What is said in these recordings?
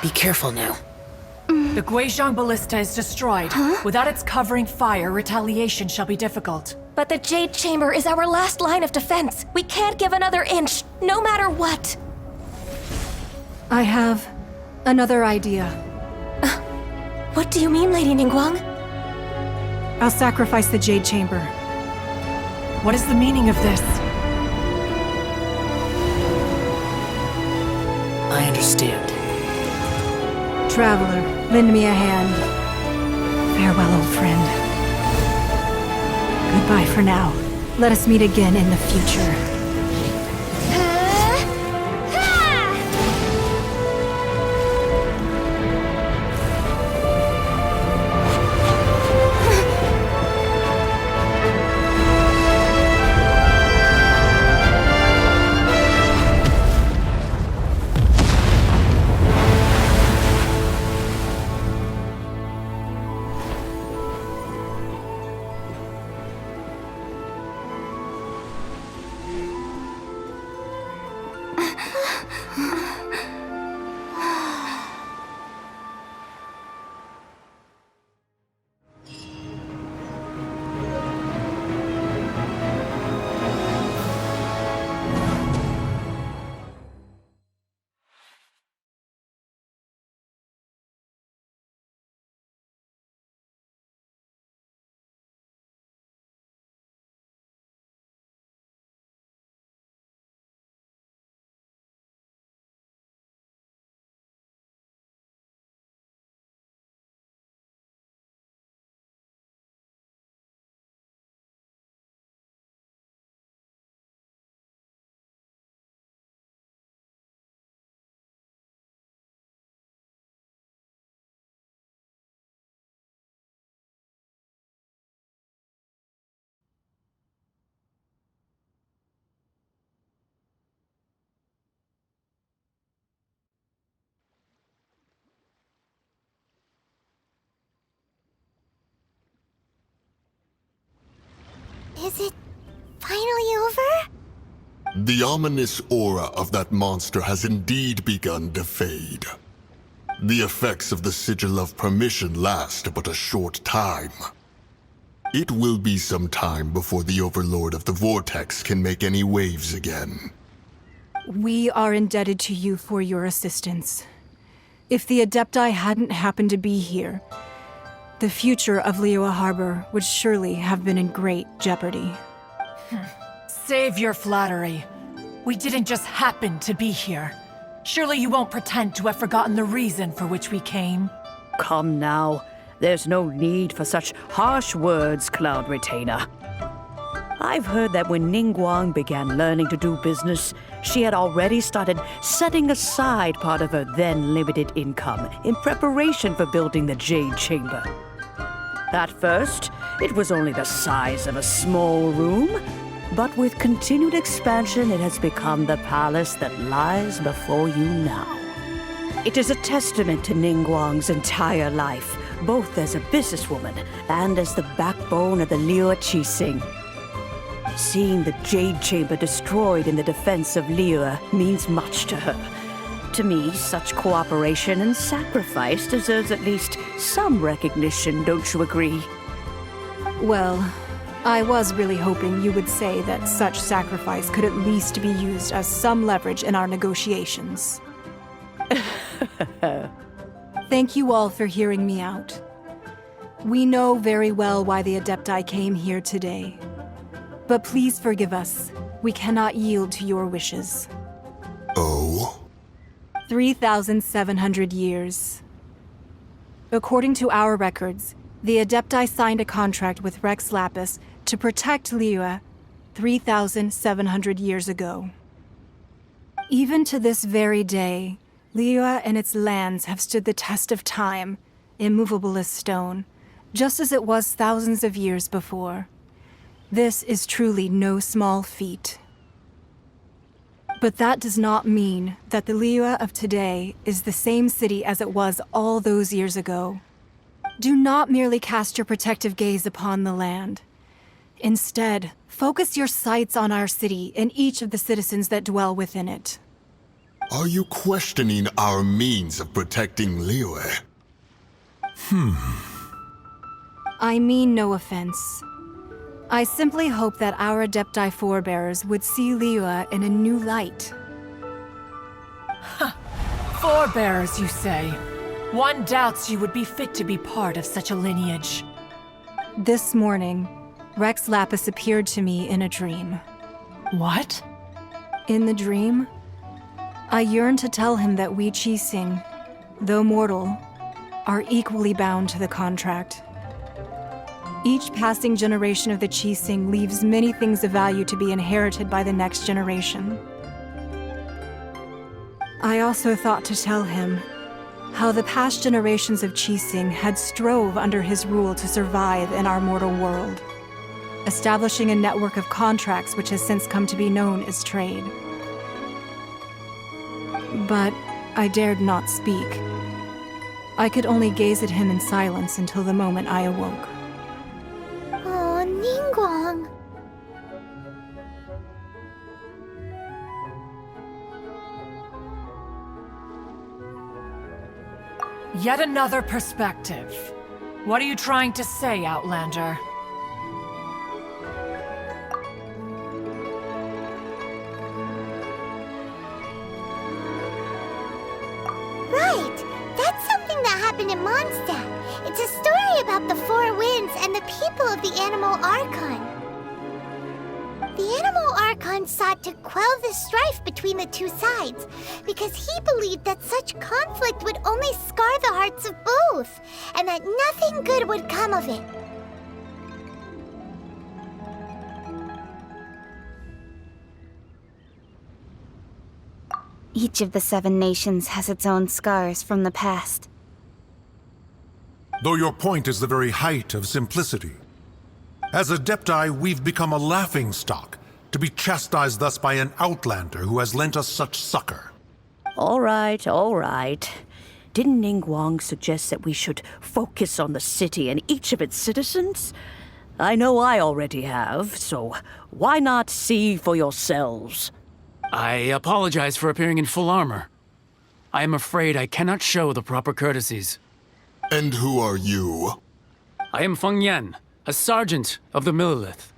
Be careful now. The Guizhong Ballista is destroyed. Without its covering fire, retaliation shall be difficult. But the Jade Chamber is our last line of defense. We can't give another inch, no matter what. I have another idea. What do you mean, Lady Ningguang? I'll sacrifice the Jade Chamber. What is the meaning of this? I understand. Traveler, lend me a hand. Farewell, old friend. Goodbye for now. Let us meet again in the future. Is it finally over? The ominous aura of that monster has indeed begun to fade. The effects of the Sigil of Permission last but a short time. It will be some time before the Overlord of the Vortex can make any waves again. We are indebted to you for your assistance. If the Adepti hadn't happened to be here, the future of Liyue Harbor would surely have been in great jeopardy. Save your flattery. We didn't just happen to be here. Surely you won't pretend to have forgotten the reason for which we came. Come now. There's no need for such harsh words, Cloud Retainer. I've heard that when Ningguang began learning to do business, she had already started setting aside part of her then limited income in preparation for building the Jade Chamber. At first, it was only the size of a small room, but with continued expansion, it has become the palace that lies before you now. It is a testament to Ningguang's entire life, both as a businesswoman and as the backbone of the Liyue Qixing. Seeing the Jade Chamber destroyed in the defense of Liyue means much to her. To me, such cooperation and sacrifice deserves at least some recognition, don't you agree? Well, I was really hoping you would say that such sacrifice could at least be used as some leverage in our negotiations. Thank you all for hearing me out. We know very well why the Adepti came here today. But please forgive us. We cannot yield to your wishes. Oh? 3,700 years. According to our records, the Adepti signed a contract with Rex Lapis to protect Liyue 3,700 years ago. Even to this very day, Liyue and its lands have stood the test of time, immovable as stone, just as it was thousands of years before. This is truly no small feat. But that does not mean that the Liyue of today is the same city as it was all those years ago. Do not merely cast your protective gaze upon the land. Instead, focus your sights on our city and each of the citizens that dwell within it. Are you questioning our means of protecting Liyue? I mean no offense. I simply hope that our Adepti forebears would see Liyue in a new light. Forebears, you say? One doubts you would be fit to be part of such a lineage. This morning, Rex Lapis appeared to me in a dream. What? In the dream, I yearned to tell him that we Qixing, though mortal, are equally bound to the contract. Each passing generation of the Qixing leaves many things of value to be inherited by the next generation. I also thought to tell him how the past generations of Qixing had strove under his rule to survive in our mortal world, establishing a network of contracts which has since come to be known as trade. But I dared not speak. I could only gaze at him in silence until the moment I awoke. Oh, Ningguang. Yet another perspective. What are you trying to say, Outlander? Right! That's something that happened in Mondstadt. It's a story about the Four Winds and the people of the Animal Archon. The Animal Archon sought to quell the strife between the two sides, because he believed that such conflict would only scar the hearts of both, and that nothing good would come of it. Each of the 7 nations has its own scars from the past. Though your point is the very height of simplicity. As Adepti, we've become a laughingstock, to be chastised thus by an outlander who has lent us such succor. All right, all right. Didn't Ningguang suggest that we should focus on the city and each of its citizens? I know I already have, so why not see for yourselves? I apologize for appearing in full armor. I am afraid I cannot show the proper courtesies. And who are you? I am Feng Yan, a sergeant of the Millilith.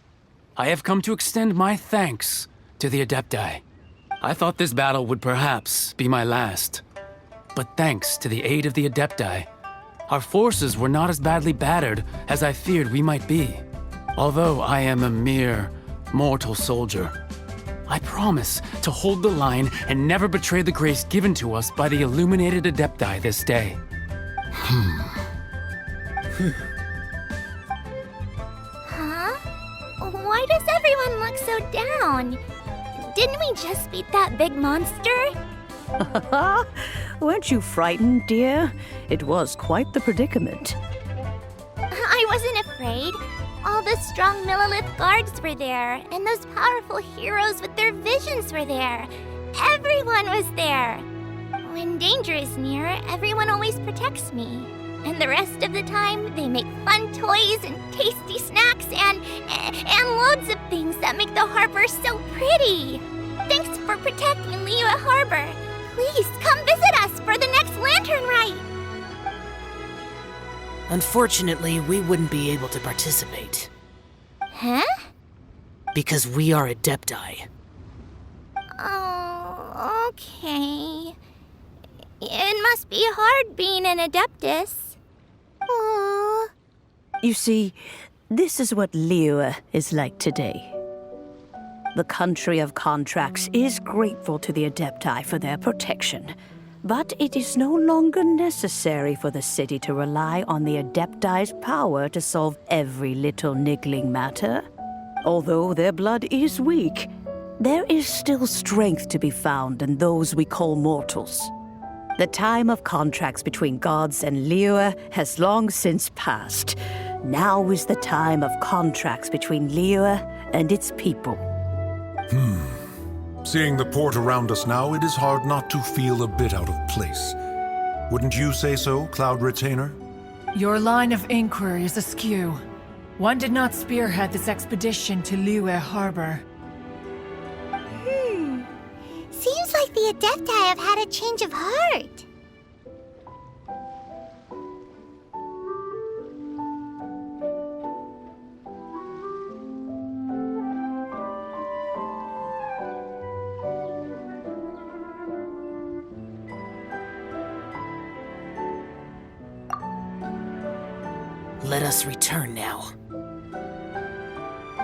I have come to extend my thanks to the Adepti. I thought this battle would perhaps be my last. But thanks to the aid of the Adepti, our forces were not as badly battered as I feared we might be. Although I am a mere mortal soldier, I promise to hold the line and never betray the grace given to us by the illuminated Adepti this day. Huh? Why does everyone look so down? Didn't we just beat that big monster? Weren't you frightened, dear? It was quite the predicament. I wasn't afraid. All the strong Millilith guards were there, and those powerful heroes with their visions were there. Everyone was there. When danger is near, everyone always protects me. And the rest of the time, they make fun toys and tasty snacks and loads of things that make the harbor so pretty. Thanks for protecting Liyue Harbor. Please come visit us for the next lantern rite. Unfortunately, we wouldn't be able to participate. Huh? Because we are Adepti. Oh, okay. It must be hard being an Adeptus. Aww. You see, this is what Liyue is like today. The country of contracts is grateful to the Adepti for their protection, but it is no longer necessary for the city to rely on the Adepti's power to solve every little niggling matter. Although their blood is weak, there is still strength to be found in those we call mortals. The time of contracts between gods and Liyue has long since passed. Now is the time of contracts between Liyue and its people. Seeing the port around us now, it is hard not to feel a bit out of place. Wouldn't you say so, Cloud Retainer? Your line of inquiry is askew. One did not spearhead this expedition to Liyue Harbor. Seems like the Adepti have had a change of heart. Let us return now.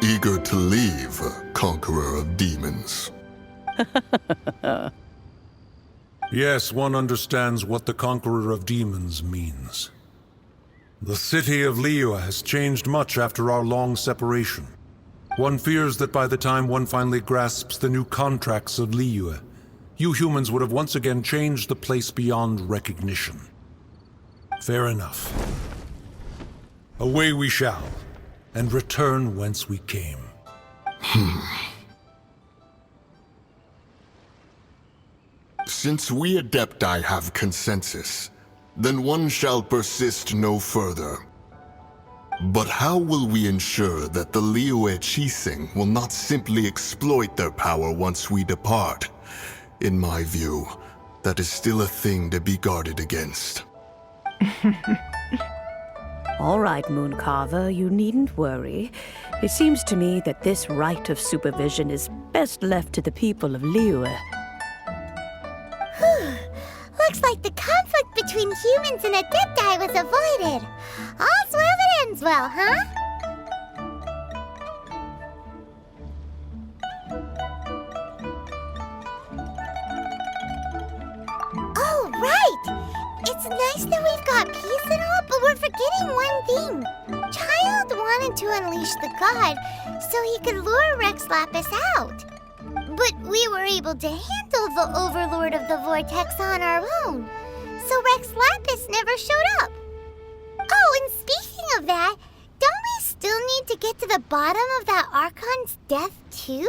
Eager to leave, Conqueror of Demons. Yes, one understands what the Conqueror of Demons means. The city of Liyue has changed much after our long separation. One fears that by the time one finally grasps the new contracts of Liyue, you humans would have once again changed the place beyond recognition. Fair enough. Away we shall, and return whence we came. Since we Adepti have consensus, then one shall persist no further. But how will we ensure that the Liyue Chising will not simply exploit their power once we depart? In my view, that is still a thing to be guarded against. All right, Mooncarver, you needn't worry. It seems to me that this right of supervision is best left to the people of Liyue. Looks like the conflict between humans and Adepti was avoided. All's well that ends well, huh? Oh, right! It's nice that we've got peace and all, but we're forgetting one thing. Child wanted to unleash the god so he could lure Rex Lapis out. But we were able to handle the Overlord of the Vortex on our own, so Rex Lapis never showed up. Oh, and speaking of that, don't we still need to get to the bottom of that Archon's death too?